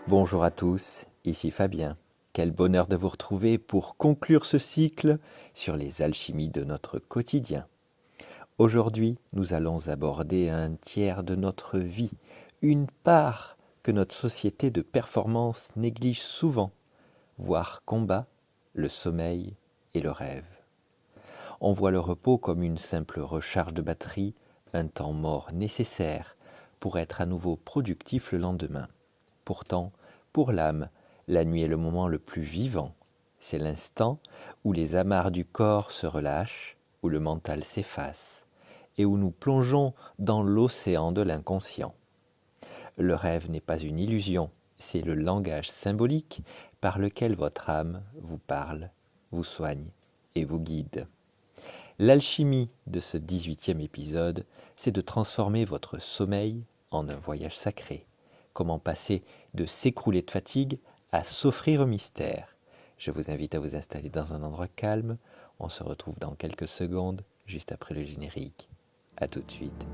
Bonjour à tous, ici Fabien. Quel bonheur de vous retrouver pour conclure ce cycle sur les alchimies de notre quotidien. Aujourd'hui, nous allons aborder un tiers de notre vie, une part que notre société de performance néglige souvent, voire combat, le sommeil et le rêve. On voit le repos comme une simple recharge de batterie, un temps mort nécessaire pour être à nouveau productif le lendemain. Pourtant, pour l'âme, la nuit est le moment le plus vivant. C'est l'instant où les amarres du corps se relâchent, où le mental s'efface, et où nous plongeons dans l'océan de l'inconscient. Le rêve n'est pas une illusion, c'est le langage symbolique par lequel votre âme vous parle, vous soigne et vous guide. L'alchimie de ce 18e épisode, c'est de transformer votre sommeil en un voyage sacré. Comment passer de s'écrouler de fatigue à s'offrir au mystère. Je vous invite à vous installer dans un endroit calme. On se retrouve dans quelques secondes, juste après le générique. A tout de suite.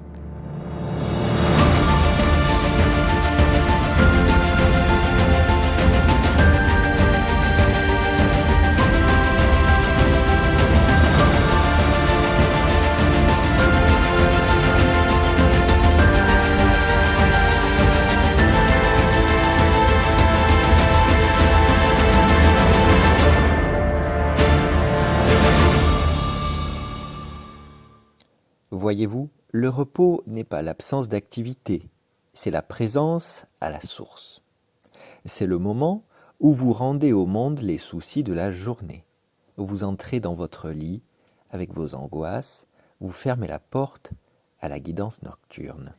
Voyez-vous, le repos n'est pas l'absence d'activité, c'est la présence à la source. C'est le moment où vous rendez au monde les soucis de la journée. Vous entrez dans votre lit avec vos angoisses, vous fermez la porte à la guidance nocturne.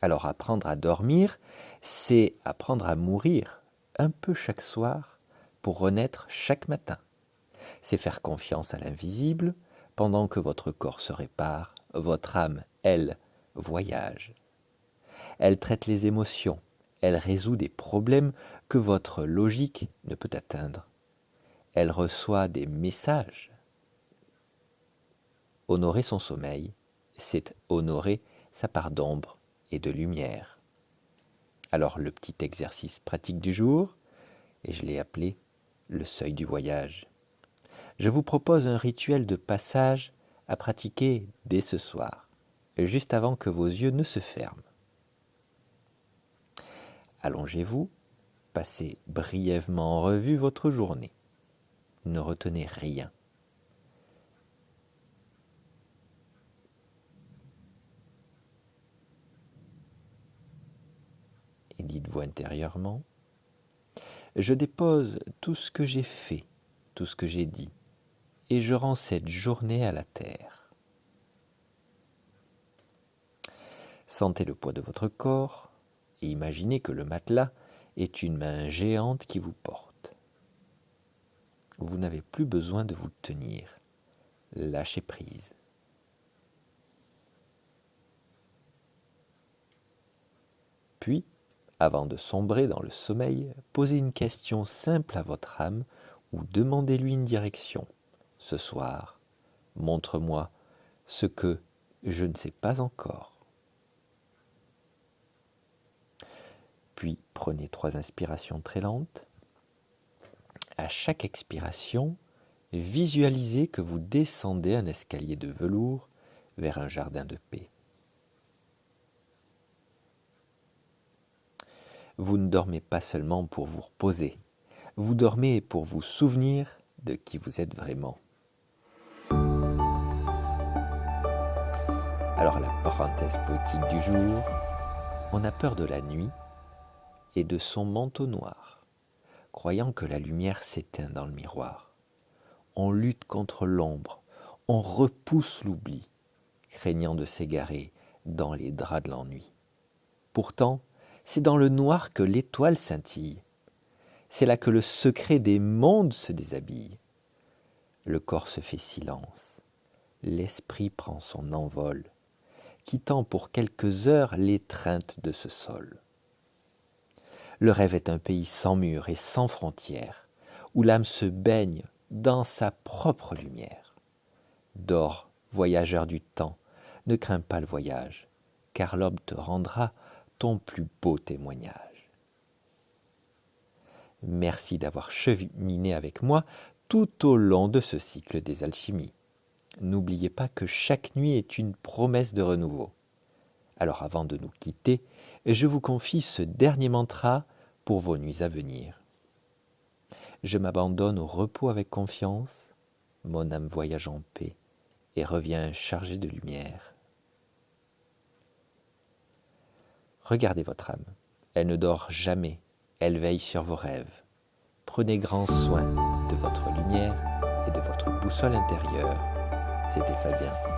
Alors apprendre à dormir, c'est apprendre à mourir un peu chaque soir pour renaître chaque matin. C'est faire confiance à l'invisible pendant que votre corps se répare, votre âme, elle, voyage. Elle traite les émotions, elle résout des problèmes que votre logique ne peut atteindre. Elle reçoit des messages. Honorer son sommeil, c'est honorer sa part d'ombre et de lumière. Alors le petit exercice pratique du jour, et je l'ai appelé le seuil du voyage. Je vous propose un rituel de passage à pratiquer dès ce soir, juste avant que vos yeux ne se ferment. Allongez-vous, passez brièvement en revue votre journée. Ne retenez rien. Et dites-vous intérieurement, je dépose tout ce que j'ai fait, tout ce que j'ai dit, et je rends cette journée à la terre. Sentez le poids de votre corps et imaginez que le matelas est une main géante qui vous porte. Vous n'avez plus besoin de vous tenir. Lâchez prise. Puis, avant de sombrer dans le sommeil, posez une question simple à votre âme ou demandez-lui une direction. Ce soir, montre-moi ce que je ne sais pas encore. Puis prenez 3 inspirations très lentes. À chaque expiration, visualisez que vous descendez un escalier de velours vers un jardin de paix. Vous ne dormez pas seulement pour vous reposer, vous dormez pour vous souvenir de qui vous êtes vraiment. Alors la parenthèse poétique du jour, on a peur de la nuit et de son manteau noir, croyant que la lumière s'éteint dans le miroir. On lutte contre l'ombre, on repousse l'oubli, craignant de s'égarer dans les draps de l'ennui. Pourtant, c'est dans le noir que l'étoile scintille. C'est là que le secret des mondes se déshabille. Le corps se fait silence, l'esprit prend son envol, quittant pour quelques heures l'étreinte de ce sol. Le rêve est un pays sans murs et sans frontières, où l'âme se baigne dans sa propre lumière. Dors, voyageur du temps, ne crains pas le voyage, car l'aube te rendra ton plus beau témoignage. Merci d'avoir cheminé avec moi tout au long de ce cycle des alchimies. N'oubliez pas que chaque nuit est une promesse de renouveau. Alors avant de nous quitter, je vous confie ce dernier mantra pour vos nuits à venir. Je m'abandonne au repos avec confiance, mon âme voyage en paix et revient chargée de lumière. Regardez votre âme, elle ne dort jamais, elle veille sur vos rêves. Prenez grand soin de votre lumière et de votre boussole intérieure. C'était Fabien.